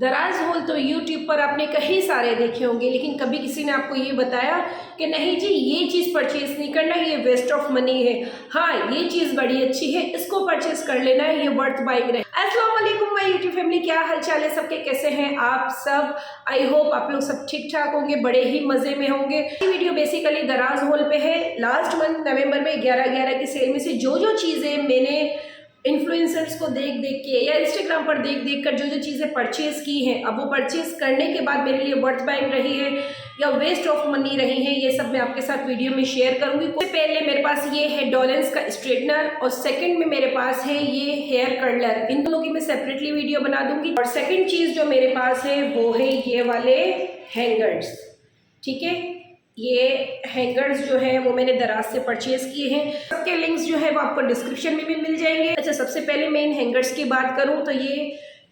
दराज होल तो यूट्यूब पर आपने कई सारे देखे होंगे, लेकिन कभी किसी ने आपको ये बताया कि नहीं जी ये चीज़ परचेज़ नहीं करना, ये वेस्ट ऑफ मनी है। हाँ, ये चीज़ बड़ी अच्छी है, इसको परचेज़ कर लेना है, ये वर्थ बाइंग रहे। अस्सलाम वालेकुम माय यूट्यूब फैमिली, क्या हाल चाल है सबके, कैसे हैं आप सब। आई होप आप लोग सब ठीक ठाक होंगे, बड़े ही मज़े में होंगे। ये वीडियो बेसिकली दराज होल पे है। लास्ट मंथ नवंबर में 11/11 की सेल में से जो चीज़ें मैंने इन्फ्लुएंसर्स को देख देख के या इंस्टाग्राम पर देख देख कर जो चीज़ें परचेज़ की हैं, अब वो परचेज़ करने के बाद मेरे लिए वर्थ बाइंग रही है या वेस्ट ऑफ मनी रही है, ये सब मैं आपके साथ वीडियो में शेयर करूंगी। पहले मेरे पास ये है डॉलेंस का स्ट्रेटनर और सेकंड में मेरे पास है ये हेयर कर्लर। इन दोनों की मैं सेपरेटली वीडियो बना दूंगी। और सेकंड चीज़ जो मेरे पास है वो है ये वाले हैंगर्स। ठीक है, ये हैंगर्स जो है वो मैंने दराज से परचेज किए हैं। सबके लिंक्स जो है वो आपको डिस्क्रिप्शन में भी मिल जाएंगे। अच्छा, सबसे पहले मैं इन हैंगर्स की बात करूं तो ये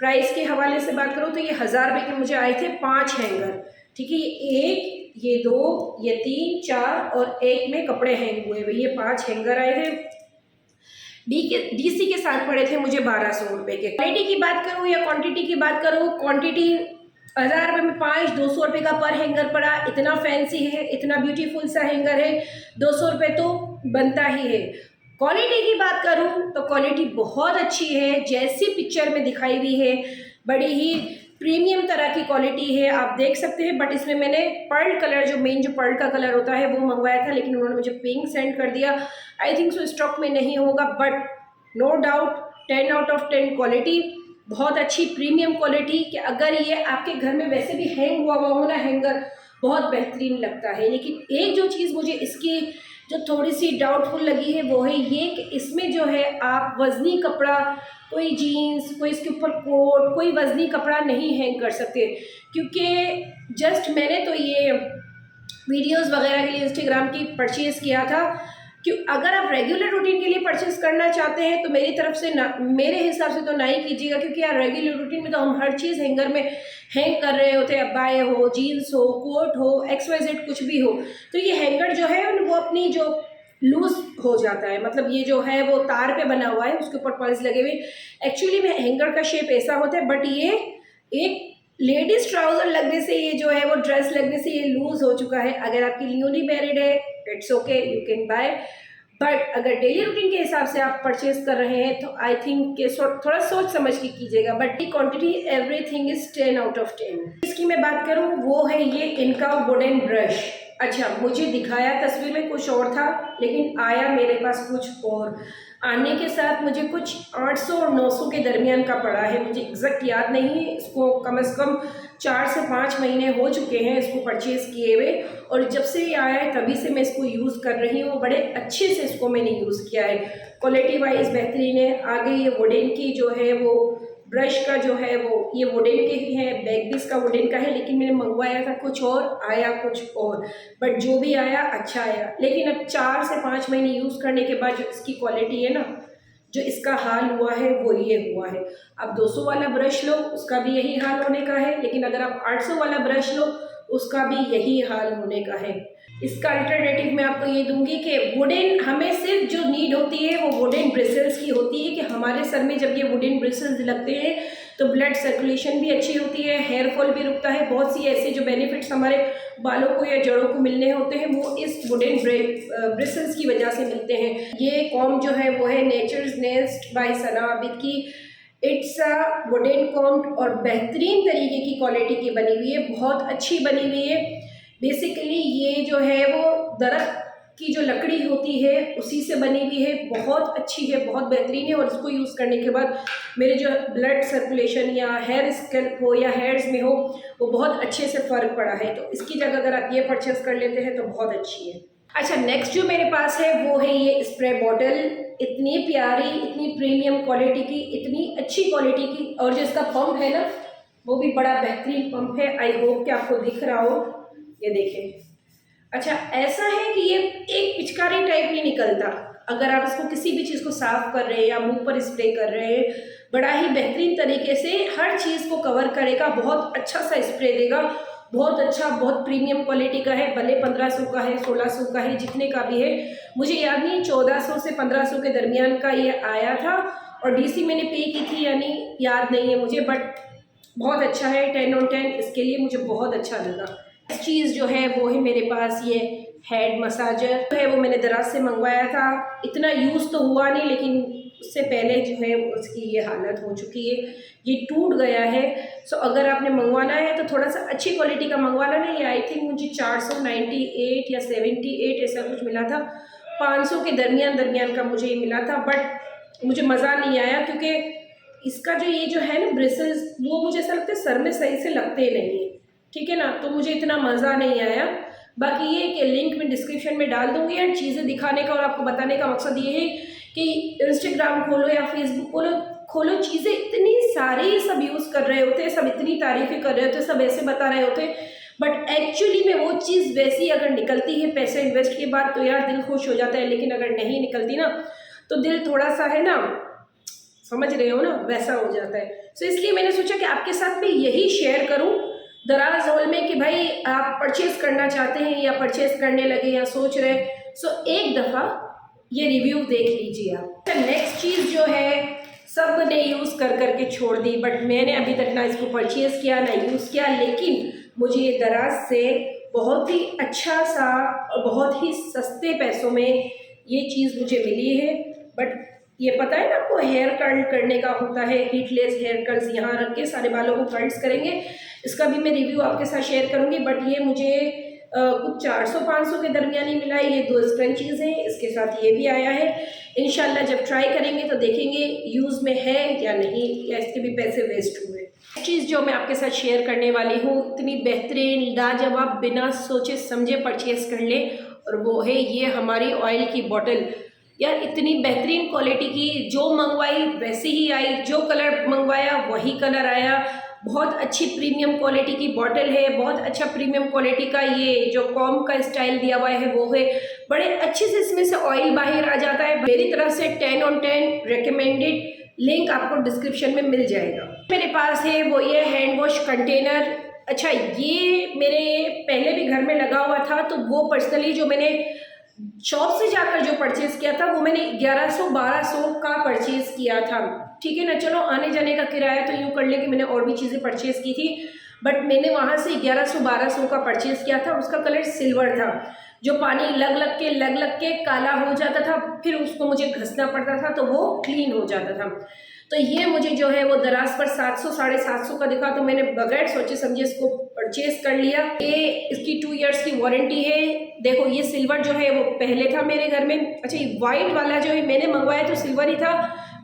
प्राइस के हवाले से बात करूं तो ये 1000 रुपये के मुझे आए थे 5 हैंगर। ठीक है, ये 1, ये 2, ये 3, 4 और एक में कपड़े हैंग हुए हुए, ये 5 हैंगर आए थे। डीसी के साथ पड़े थे मुझे 1200 रुपये के। क्वालिटी की बात करूँ या क्वांटिटी की बात करूँ, क्वांटिटी 1000 रुपये में 5, 200 रुपये का पर हैंगर पड़ा। इतना फैंसी है, इतना ब्यूटीफुल सा हैंगर है, 200 रुपये तो बनता ही है। क्वालिटी की बात करूं तो क्वालिटी बहुत अच्छी है, जैसी पिक्चर में दिखाई हुई है, बड़ी ही प्रीमियम तरह की क्वालिटी है, आप देख सकते हैं। बट इसमें मैंने पर्ल कलर, जो मेन जो पर्ल का कलर होता है वो मंगवाया था, लेकिन उन्होंने मुझे पिंक सेंड कर दिया। आई थिंक सो स्टॉक में नहीं होगा, but no doubt 10 out of 10 quality, बहुत अच्छी प्रीमियम क्वालिटी। कि अगर ये आपके घर में वैसे भी हैंग हुआ हो ना हैंगर, बहुत बेहतरीन लगता है। लेकिन एक जो चीज़ मुझे इसकी जो थोड़ी सी डाउटफुल लगी है वो है ये कि इसमें जो है आप वज़नी कपड़ा, कोई जीन्स, कोई इसके ऊपर कोट, कोई वज़नी कपड़ा नहीं हैंग कर सकते। क्योंकि जस्ट मैंने तो ये वीडियोस वगैरह के लिए इंस्टाग्राम की परचेज़ किया था कि अगर आप रेगुलर रूटीन के लिए परचेज करना चाहते हैं तो मेरी तरफ से ना, मेरे हिसाब से तो ना ही कीजिएगा। क्योंकि यार रेगुलर रूटीन में तो हम हर चीज़ हैंगर में हैंग कर रहे होते हैं, अब्बाए हो, जीन्स हो, कोट हो, XYZ कुछ भी हो, तो ये हैंगर जो है वो अपनी जो लूज हो जाता है। मतलब ये जो है वो तार पे बना हुआ है, उसके ऊपर पर्ल्स लगे हुए। एक्चुअली में हैंगर का शेप ऐसा होता है, बट ये एक लेडीज ट्राउजर लगने से, ये जो है वो ड्रेस लगने से ये लूज हो चुका है। अगर आपकी न्यूली मैरिड है, it's okay, you can buy. But अगर डेली रूटीन के हिसाब से आप परचेज कर रहे हैं तो आई थिंक के थोड़ा सोच समझ के कीजिएगा। बट की quantity everything is 10 out of 10। इसकी मैं बात करूं वो है ये इनका वुडन ब्रश। अच्छा, मुझे दिखाया तस्वीर में कुछ और था, लेकिन आया मेरे पास कुछ और। आने के साथ मुझे कुछ 800 और 900 के दरमियान का पड़ा है, मुझे एग्जैक्ट याद नहीं है। इसको कम से कम 4 से 5 महीने हो चुके हैं इसको परचेज़ किए हुए, और जब से ये आया है तभी से मैं इसको यूज़ कर रही हूँ। बड़े अच्छे से इसको मैंने यूज़ किया है, क्वालिटी वाइज बेहतरीन है। आगे ये वुडन की जो है वो ब्रश का जो है वो ये वुडन के ही है, बैग भी इसका वुडन का है, लेकिन मैंने मंगवाया था कुछ और, आया कुछ और। बट जो भी आया अच्छा आया। लेकिन अब 4 से 5 महीने यूज़ करने के बाद जो इसकी क्वालिटी है ना, जो इसका हाल हुआ है वो ये हुआ है। अब 200 वाला ब्रश लो, उसका भी यही हाल होने का है, लेकिन अगर आप 800 वाला ब्रश लो, उसका भी यही हाल होने का है। इसका अल्टरनेटिव मैं आपको ये दूंगी कि वुडन, हमें सिर्फ जो नीड होती है वो वुडन ब्रिसल्स की होती है, कि हमारे सर में जब ये वुडन ब्रिसल्स लगते हैं तो ब्लड सर्कुलेशन भी अच्छी होती है, हेयर फॉल भी रुकता है। बहुत सी ऐसे जो बेनिफिट्स हमारे बालों को या जड़ों को मिलने होते हैं वो इस वुडन ब्रिसल्स की वजह से मिलते हैं। ये कॉम्ब जो है वो है नेचर्स नेस्ट बाय सना आबिद की। इट्स अ वुडन कॉम्ब और बेहतरीन तरीके की क्वालिटी की बनी हुई है, बहुत अच्छी बनी हुई है। बेसिकली ये जो है वो दरख्त की जो लकड़ी होती है उसी से बनी हुई है, बहुत अच्छी है, बहुत बेहतरीन है। और इसको यूज़ करने के बाद मेरे जो ब्लड सर्कुलेशन या हेयर स्कैल्प हो या हेयर्स में हो, वो बहुत अच्छे से फ़र्क पड़ा है। तो इसकी जगह अगर आप ये परचेस कर लेते हैं तो बहुत अच्छी है। अच्छा, नेक्स्ट जो मेरे पास है वो है ये स्प्रे बॉटल। इतनी प्यारी, इतनी प्रीमियम क्वालिटी की, इतनी अच्छी क्वालिटी की, और जो इसका पंप है ना वो भी बड़ा बेहतरीन पंप है। आई होप कि आपको दिख रहा हो, ये देखें। अच्छा, ऐसा है कि ये एक पिचकारी टाइप नहीं निकलता। अगर आप इसको किसी भी चीज़ को साफ कर रहे हैं या मुंह पर स्प्रे कर रहे हैं, बड़ा ही बेहतरीन तरीके से हर चीज़ को कवर करेगा, बहुत अच्छा सा स्प्रे देगा, बहुत अच्छा, बहुत प्रीमियम क्वालिटी का है। भले 1500 का है, 1600 का है, जितने का भी है, मुझे याद नहीं, 1400 से 1500 के दरमियान का ये आया था। और डीसी मैंने पे की थी, यानी याद नहीं है मुझे, बट बहुत अच्छा है, 10/10 इसके लिए मुझे बहुत अच्छा लगा। इस चीज़ जो है वो है मेरे पास ये हेड मसाजर जो है वो मैंने दराज से मंगवाया था। इतना यूज़ तो हुआ नहीं, लेकिन उससे पहले जो है उसकी ये हालत हो चुकी है, ये टूट गया है। सो अगर आपने मंगवाना है तो थोड़ा सा अच्छी क्वालिटी का मंगवाना। नहीं, आई थिंक मुझे 498 या 78 ऐसा कुछ मिला था, 500 के दरमियान का मुझे ये मिला था। बट मुझे मज़ा नहीं आया, क्योंकि इसका जो ये जो है ना ब्रिसल्स, वो मुझे ऐसा लगता है सर में सही से लगते नहीं है, ठीक है ना, तो मुझे इतना मज़ा नहीं आया। बाकी ये कि लिंक मैं डिस्क्रिप्शन में डाल दूँगी। एंड चीज़ें दिखाने का और आपको बताने का मकसद ये है कि इंस्टाग्राम खोलो या फेसबुक खोलो, चीज़ें इतनी सारी सब यूज़ कर रहे होते हैं, सब इतनी तारीफ़ें कर रहे होते हैं, सब ऐसे बता रहे होते हैं, बट एक्चुअली में वो चीज़ वैसी अगर निकलती है पैसे इन्वेस्ट के बाद तो यार दिल खुश हो जाता है। लेकिन अगर नहीं निकलती ना तो दिल थोड़ा सा है ना, समझ रहे हो ना, वैसा हो जाता है। सो इसलिए मैंने सोचा कि आपके साथ मैं यही शेयर करूं दराज हॉल में कि भाई आप परचेज करना चाहते हैं या परचेज करने लगे या सोच रहे, सो एक दफ़ा ये रिव्यू देख लीजिए आप। नेक्स्ट चीज़ जो है सब ने यूज़ कर करके छोड़ दी, बट मैंने अभी तक ना इसको परचेज़ किया ना यूज़ किया, लेकिन मुझे ये दराज से बहुत ही अच्छा सा और बहुत ही सस्ते पैसों में ये चीज़ मुझे मिली है। बट ये पता है ना आपको, हेयर कर्ल करने का होता है, हीटलेस हेयर कर्ल्स, यहाँ रख के सारे बालों को कर्ल्स करेंगे। इसका भी मैं रिव्यू आपके साथ शेयर करूँगी। बट ये मुझे कुछ 400-500 के दरमियान ही मिला है। ये 2 स्क्रंचीज़ हैं, इसके साथ ये भी आया है। इंशाल्लाह जब ट्राई करेंगे तो देखेंगे यूज़ में है या नहीं, या इसके भी पैसे वेस्ट हुए। चीज़ जो मैं आपके साथ शेयर करने वाली हूँ इतनी बेहतरीन लाजवाब, बिना सोचे समझे परचेज कर ले, और वो है ये हमारी ऑयल की बॉटल। यार इतनी बेहतरीन क्वालिटी की, जो मंगवाई वैसे ही आई, जो कलर मंगवाया वही कलर आया। बहुत अच्छी प्रीमियम क्वालिटी की बॉटल है, बहुत अच्छा प्रीमियम क्वालिटी का ये जो कॉम का स्टाइल दिया हुआ है वो है। बड़े अच्छे से इसमें से ऑयल बाहर आ जाता है। मेरी तरफ से 10/10 रिकमेंडेड, लिंक आपको डिस्क्रिप्शन में मिल जाएगा। मेरे पास है वो ये हैंड वॉश कंटेनर। अच्छा, ये मेरे पहले भी घर में लगा हुआ था, तो वो पर्सनली जो मैंने शॉप से जाकर जो परचेज किया था वो मैंने 1100-1200 का परचेज किया था, ठीक है ना। चलो आने जाने का किराया तो यूँ कर ले कि मैंने और भी चीज़ें परचेज की थी, बट मैंने वहाँ से 1100-1200 का परचेज किया था। उसका कलर सिल्वर था, जो पानी लग लग के काला हो जाता था, फिर उसको मुझे घसना पड़ता था तो वो क्लीन हो जाता था। तो ये मुझे जो है वो दराज पर 700-750 का दिखा, तो मैंने बगैर सोचे समझे इसको परचेज कर लिया। ये इसकी 2 इयर्स की वारंटी है। देखो ये सिल्वर जो है वो पहले था मेरे घर में। अच्छा, ये वाइट वाला जो है मैंने मंगवाया तो सिल्वर ही था,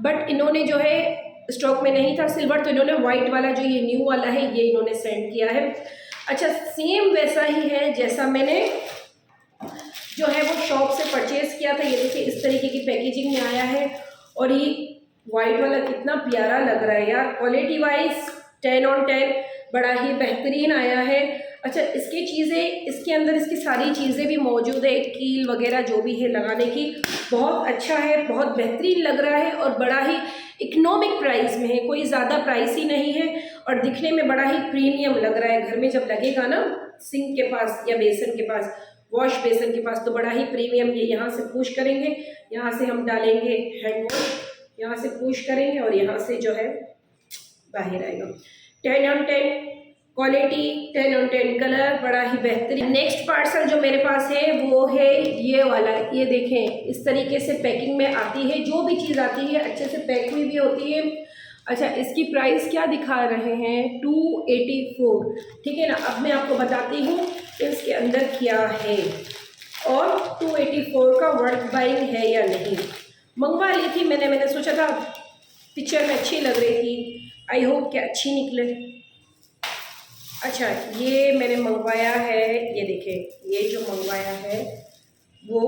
बट इन्होंने जो है स्टॉक में नहीं था सिल्वर, तो इन्होंने वाइट वाला जो ये न्यू वाला है ये इन्होंने सेंड किया है। अच्छा, सेम वैसा ही है जैसा मैंने जो है वो शॉप से परचेज किया था। ये देखिए इस तरीके की पैकेजिंग में आया है, और ये वाइट वाला कितना प्यारा लग रहा है यार। क्वालिटी वाइज 10/10, बड़ा ही बेहतरीन आया है। अच्छा, इसके अंदर इसकी सारी चीज़ें भी मौजूद है, कील वगैरह जो भी है लगाने की, बहुत अच्छा है, बहुत बेहतरीन लग रहा है, और बड़ा ही इकोनॉमिक प्राइस में है, कोई ज़्यादा प्राइस ही नहीं है, और दिखने में बड़ा ही प्रीमियम लग रहा है। घर में जब लगेगा ना सिंक के पास या बेसन के पास, वॉश बेसन के पास, तो बड़ा ही प्रीमियम। ये यहाँ से पुश करेंगे, यहाँ से हम डालेंगे हैंड वॉश, यहाँ से पुश करेंगे और यहाँ से जो है बाहर आएगा। 10/10 क्वालिटी, 10/10 कलर, बड़ा ही बेहतरीन। नेक्स्ट पार्सल जो मेरे पास है वो है ये वाला। ये देखें इस तरीके से पैकिंग में आती है, जो भी चीज़ आती है अच्छे से पैक हुई भी होती है। अच्छा, इसकी प्राइस क्या दिखा रहे हैं, 284, ठीक है ना। अब मैं आपको बताती हूँ इसके अंदर क्या है, और 284 का वर्थ बाइंग है या नहीं। मंगवा ली थी मैंने सोचा था पिक्चर में अच्छी लग रही थी, आई होप कि अच्छी निकले। अच्छा, ये मैंने मंगवाया है, ये देखें, ये जो मंगवाया है वो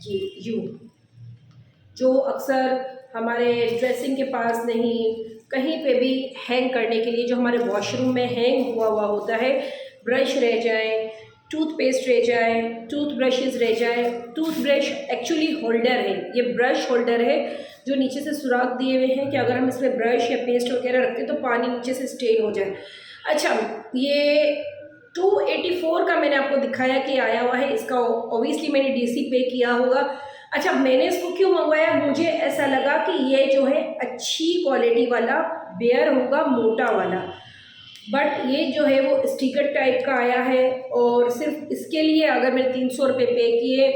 ये यू, जो अक्सर हमारे ड्रेसिंग के पास नहीं, कहीं पे भी हैंग करने के लिए, जो हमारे वॉशरूम में हैंग हुआ होता है, ब्रश रह जाए, टूथपेस्ट रह जाए, टूथ ब्रशेज़ रह जाए। टूथ ब्रश एक्चुअली होल्डर है, ये ब्रश होल्डर है जो नीचे से सुराख दिए हुए हैं कि अगर हम इसमें ब्रश या पेस्ट वगैरह रखते हैं तो पानी नीचे से स्टेन हो जाए। अच्छा, ये 284 का मैंने आपको दिखाया कि आया हुआ है। इसका ऑब्वियसली मैंने DC पे किया होगा, अच्छा, मैंने इसको क्यों मंगवाया, मुझे ऐसा लगा कि ये जो है अच्छी क्वालिटी वाला बेयर होगा, मोटा वाला, बट ये जो है वो स्टिकर टाइप का आया है। और सिर्फ इसके लिए अगर मैंने 300 रुपये पे किए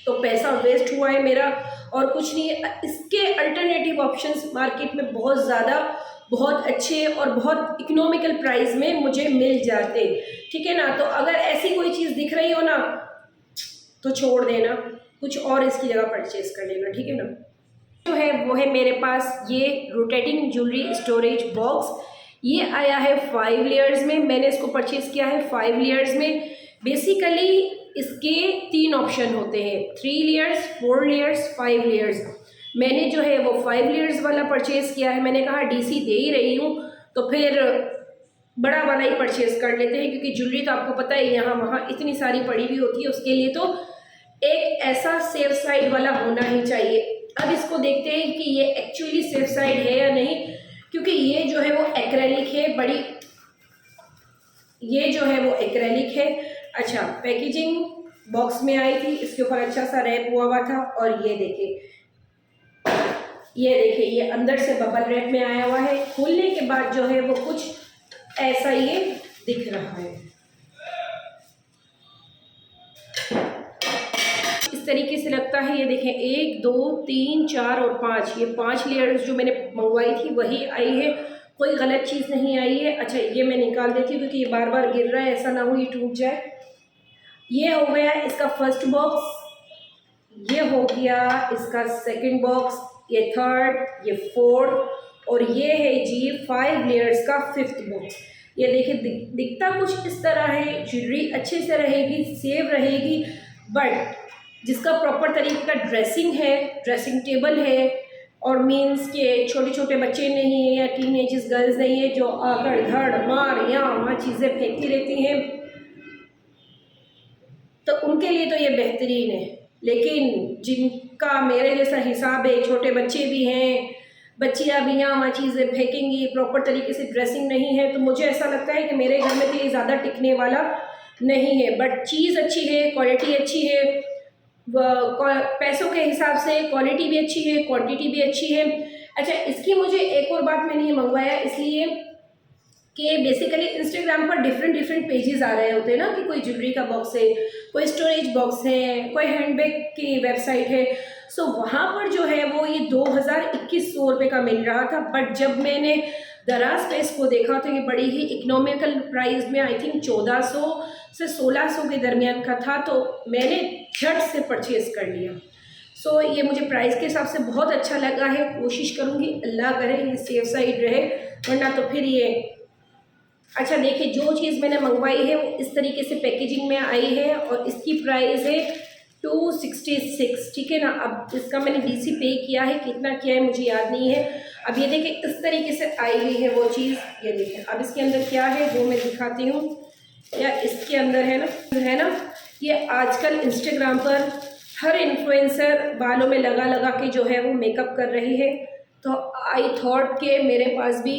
तो पैसा वेस्ट हुआ है मेरा, और कुछ नहीं। इसके अल्टरनेटिव ऑप्शंस मार्केट में बहुत ज़्यादा, बहुत अच्छे और बहुत इकोनॉमिकल प्राइस में मुझे मिल जाते, ठीक है ना। तो अगर ऐसी कोई चीज़ दिख रही हो ना तो छोड़ देना, कुछ और इसकी जगह परचेज कर लेना, ठीक है ना। जो है वो है मेरे पास ये रोटेटिंग ज्वेलरी स्टोरेज बॉक्स। ये आया है 5 लेयर्स में, मैंने इसको परचेज़ किया है 5 लेयर्स में। बेसिकली इसके 3 ऑप्शन होते हैं, 3 लेयर्स, 4 लेयर्स, 5 लेयर्स। मैंने जो है वो 5 लेयर्स वाला परचेज़ किया है। मैंने कहा डीसी दे ही रही हूँ तो फिर बड़ा वाला ही परचेज़ कर लेते हैं, क्योंकि ज्वेलरी तो आपको पता है यहाँ वहाँ इतनी सारी पड़ी हुई होती है, उसके लिए तो एक ऐसा सेफ साइड वाला होना ही चाहिए। अब इसको देखते हैं कि ये एक्चुअली सेफ साइड है या नहीं, क्योंकि ये जो है वो एक्रेलिक है, बड़ी ये जो है वो एक्रेलिक है। अच्छा, पैकेजिंग बॉक्स में आई थी, इसके ऊपर अच्छा सा रैप हुआ था, और ये देखिए ये अंदर से बबल रैप में आया हुआ है। खोलने के बाद जो है वो कुछ ऐसा ये दिख रहा है, इस तरीके से लगता है। ये देखें 1 2 3 4 और 5, ये 5 लेयर्स जो मैंने मंगवाई थी वही आई है, कोई गलत चीज़ नहीं आई है। अच्छा, ये मैं निकाल देती हूँ क्योंकि ये बार बार गिर रहा है, ऐसा ना हो ये टूट जाए। ये हो गया इसका फर्स्ट बॉक्स, ये हो गया इसका सेकंड बॉक्स, ये थर्ड, ये फोर्थ, और ये है जी 5 लेयर्स का 5th बॉक्स। ये देखिए दिखता कुछ इस तरह है, ज्वेलरी अच्छे से रहेगी, सेव रहेगी, बट जिसका प्रॉपर तरीके का ड्रेसिंग है, ड्रेसिंग टेबल है, और मीन्स के छोटे छोटे बच्चे नहीं है या टीनेजर्स गर्ल्स नहीं है जो आकर धड़ मार यहाँ वहाँ चीज़ें फेंकती रहती हैं, तो उनके लिए तो ये बेहतरीन है। लेकिन जिनका मेरे जैसा हिसाब है, छोटे बच्चे भी हैं, बच्चियाँ भी यहाँ वहाँ चीज़ें फेंकेंगी, प्रॉपर तरीके से ड्रेसिंग नहीं है, तो मुझे ऐसा लगता है कि मेरे घर में तो ये ज़्यादा टिकने वाला नहीं है। बट चीज़ अच्छी है, क्वालिटी अच्छी है, पैसों के हिसाब से क्वालिटी भी अच्छी है, क्वांटिटी भी अच्छी है। अच्छा, इसकी मुझे एक और बात, मैंने ये मंगवाया इसलिए कि बेसिकली इंस्टाग्राम पर डिफरेंट पेजेस आ रहे होते हैं ना, कि कोई ज्वेलरी का बॉक्स है, कोई स्टोरेज बॉक्स है, कोई हैंडबैग की वेबसाइट है। सो वहाँ पर जो है वो ये 2100 रुपये का मिल रहा था, बट जब मैंने दराज पे इसको देखा तो ये बड़ी ही इकोनॉमिकल प्राइस में, आई थिंक 1400 से 1600 के दरमियान का था, तो मैंने झट से परचेज़ कर लिया। सो ये मुझे प्राइस के हिसाब से बहुत अच्छा लगा है। कोशिश करूँगी अल्लाह करे ये सेफ साइड रहे, वरना तो फिर ये। अच्छा देखिए, जो चीज़ मैंने मंगवाई है वो इस तरीके से पैकेजिंग में आई है, और इसकी प्राइस है 266, ठीक है ना। अब इसका मैंने डीसी पे किया है, कितना किया है मुझे याद नहीं है। अब ये देखिए इस तरीके से आई हुई है वो चीज़, ये देखिए। अब इसके अंदर क्या है वो मैं दिखाती हूँ, या इसके अंदर है ना ये आजकल इंस्टाग्राम पर हर इन्फ्लुएंसर बालों में लगा के जो है वो मेकअप कर रही है, तो आई थॉट के मेरे पास भी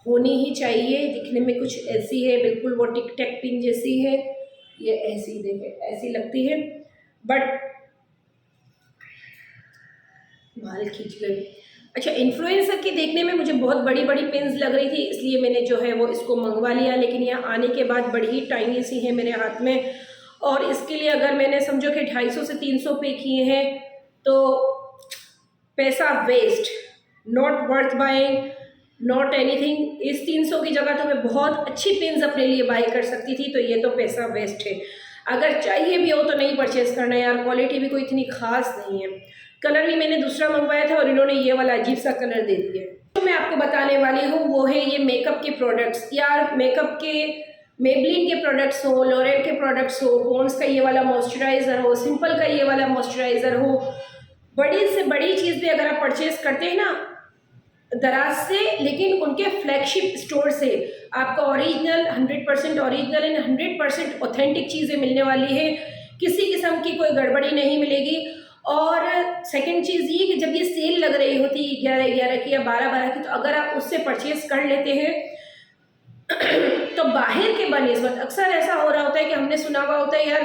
होनी ही चाहिए। दिखने में कुछ ऐसी है, बिल्कुल वो टिक टैक पिन जैसी है, ये ऐसी देखे ऐसी लगती है, बट बाल खींच गए। अच्छा, इन्फ्लुएंसर की देखने में मुझे बहुत बड़ी बड़ी पिन्स लग रही थी, इसलिए मैंने जो है वो इसको मंगवा लिया, लेकिन यहाँ आने के बाद बड़ी ही टाइनी सी है मेरे हाथ में, और इसके लिए अगर मैंने समझो कि 250 से 300 पे किए हैं तो पैसा waste, not worth buying, not anything. इस 300 की जगह तो मैं बहुत अच्छी पिन्स अपने लिए बाई कर सकती थी, तो ये तो पैसा वेस्ट है। अगर चाहिए भी हो तो नहीं परचेज़ करना यार, क्वालिटी भी कोई इतनी खास नहीं है। कलर भी मैंने दूसरा मंगवाया था और इन्होंने ये वाला अजीब सा कलर दे दिया। तो मैं आपको बताने वाली हूँ वो है ये मेकअप के प्रोडक्ट्स। यार मेकअप के मेबलिन के प्रोडक्ट्स हो, लॉरेल के प्रोडक्ट्स हो, पॉन्ड्स का ये वाला मॉइस्चराइज़र हो, सिंपल का ये वाला मॉइस्चराइज़र हो, बड़ी से बड़ी चीज़ भी अगर आप परचेज़ करते हैं ना दराज से, लेकिन उनके फ्लैगशिप स्टोर से आपको ओरिजिनल 100% ओरिजिनल एंड 100% ऑथेंटिक चीज़ें मिलने वाली है, किसी किस्म की कोई गड़बड़ी नहीं मिलेगी। और सेकंड चीज़ ये कि जब ये सेल लग रही होती 11-11 की या 12-12 की, तो अगर आप उससे परचेज़ कर लेते हैं तो बाहर के बनिस्बत अक्सर ऐसा हो रहा होता है कि हमने सुना हुआ होता है यार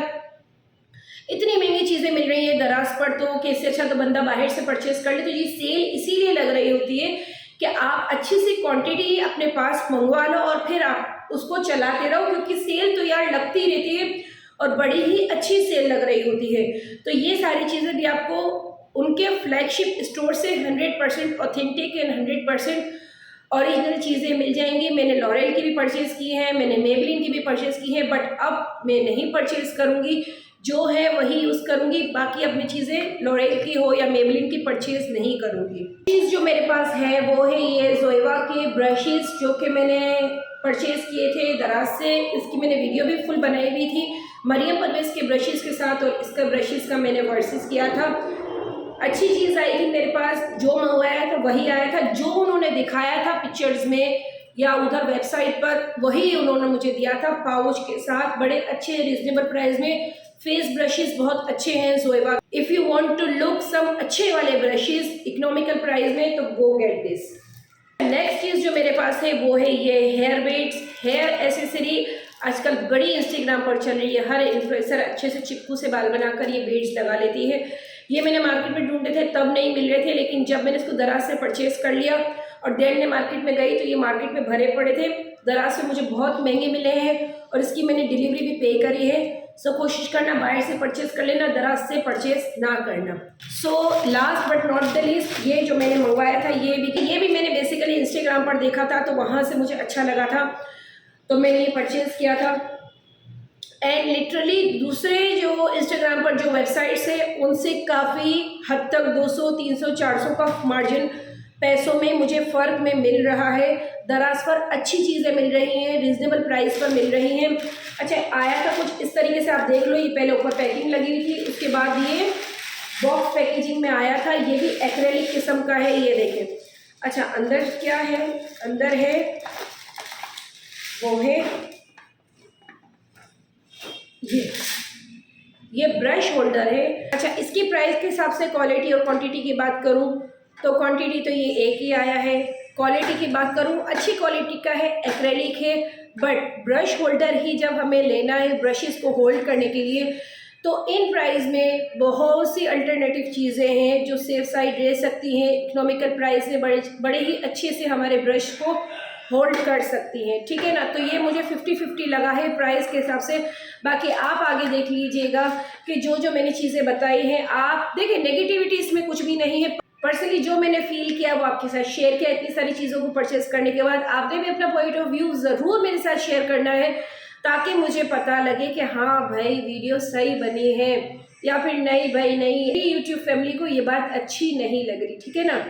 इतनी महंगी चीज़ें मिल रही हैं दराज पर, तो कि इससे अच्छा तो बंदा बाहर से परचेज कर ले। तो ये सेल इसीलिए लग रही होती है कि आप अच्छी सी क्वांटिटी अपने पास मंगवा लो और फिर आप उसको चलाते रहो, क्योंकि सेल तो यार लगती रहती है और बड़ी ही अच्छी सेल लग रही होती है। तो ये सारी चीज़ें भी आपको उनके फ्लैगशिप स्टोर से 100% ऑथेंटिक एंड 100% ओरिजिनल चीज़ें मिल जाएंगी। मैंने लॉरेल की भी परचेज़ की है, मैंने मेबलिन की भी परचेज़ की है, बट अब मैं नहीं परचेज़ करूँगी, जो है वही यूज़ करूँगी। बाकी अब मैं चीज़ें लॉरेल की हो या मेबलिन की परचेज़ नहीं करूँगी। चीज़ जो मेरे पास है वो है ये जोएवा के ब्रशेज़, जो कि मैंने परचेज़ किए थे दराज से। इसकी मैंने वीडियो भी फुल बनाई हुई थी मरियम परवेज़ के ब्रशेज़ के साथ, और इसका ब्रशेज़ का मैंने वर्सेस किया था। अच्छी चीज़ आई थी मेरे पास, जो मंगवाया था वही आया था, जो उन्होंने दिखाया था पिक्चर्स में या उधर वेबसाइट पर वही उन्होंने मुझे दिया था, पाउच के साथ, बड़े अच्छे रिजनेबल प्राइस में। फेस ब्रशेस बहुत अच्छे हैं जोएवा। If you want to look some अच्छे वाले ब्रशेस इकोनॉमिकल प्राइस में, तो गो गेट दिस। नेक्स्ट चीज़ जो मेरे पास है वो है ये हेयर बेड्स, हेयर एसेसरी। आजकल बड़ी इंस्टाग्राम पर चल रही है, हर इन्फ्लुएंसर अच्छे से चिक्कू से बाल बनाकर ये बेड्स लगा लेती है। ये मैंने मार्केट में ढूंढे थे, तब नहीं मिल रहे थे, लेकिन जब मैंने इसको दराज से परचेज कर लिया और डेढ़ ने मार्केट में गई तो ये मार्केट में भरे पड़े थे। दराज से मुझे बहुत महंगे मिले हैं और इसकी मैंने डिलीवरी भी पे करी है। सो कोशिश करना बाहर से परचेज कर लेना, दराज से परचेज ना करना। So last but not the least, ये जो मैंने मंगवाया था ये भी मैंने बेसिकली इंस्टाग्राम पर देखा था, तो वहाँ से मुझे अच्छा लगा था तो मैंने ये परचेज किया था। एंड लिटरली दूसरे जो इंस्टाग्राम पर जो वेबसाइट्स है उनसे काफ़ी हद तक 200, 300, 400 का मार्जिन पैसों में मुझे फ़र्क में मिल रहा है। दराज पर अच्छी चीज़ें मिल रही हैं, रीज़नेबल प्राइस पर मिल रही हैं। अच्छा, आया था कुछ इस तरीके से, आप देख लो, ये पहले ऊपर पैकिंग लगी हुई थी, उसके बाद ये बॉक्स पैकेजिंग में आया था। ये भी एक्रेलिक किस्म का है, ये देखें। अच्छा, अंदर क्या है? अंदर है वो है ये ब्रश होल्डर है। अच्छा, इसकी प्राइस के हिसाब से क्वालिटी और क्वांटिटी की बात करूं तो क्वांटिटी तो ये एक ही आया है। क्वालिटी की बात करूं, अच्छी क्वालिटी का है, एक्रेलिक है, बट ब्रश होल्डर ही जब हमें लेना है ब्रशेस को होल्ड करने के लिए, तो इन प्राइस में बहुत सी अल्टरनेटिव चीज़ें हैं जो सेफ साइड रह सकती हैं। इकोनॉमिकल प्राइस में बड़े ही अच्छे से हमारे ब्रश को होल्ड कर सकती हैं, ठीक है ना। तो ये मुझे 50-50 लगा है प्राइस के हिसाब से। बाकी आप आगे देख लीजिएगा कि जो मैंने चीज़ें बताई हैं, आप देखिए नेगेटिविटी इसमें कुछ भी नहीं है। पर्सनली जो मैंने फील किया वो आपके साथ शेयर किया। इतनी सारी चीज़ों को परचेस करने के बाद आपने भी अपना पॉइंट ऑफ व्यू ज़रूर मेरे साथ शेयर करना है, ताकि मुझे पता लगे कि हाँ भाई वीडियो सही बनी है या फिर नहीं भाई नहीं, यूट्यूब फैमिली को ये बात अच्छी नहीं लग रही, ठीक है ना।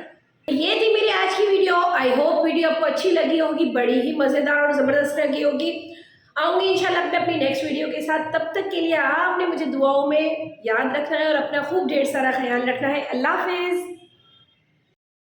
ये थी मेरी आज की वीडियो। आई होप वीडियो आपको अच्छी लगी होगी, बड़ी ही मज़ेदार और ज़बरदस्त लगी होगी। आऊँगी इंशाल्लाह अपनी नेक्स्ट वीडियो के साथ। तब तक के लिए आपने मुझे दुआओं में याद रखना है और अपना खूब ढेर सारा ख्याल रखना है। अल्लाह हाफिज़।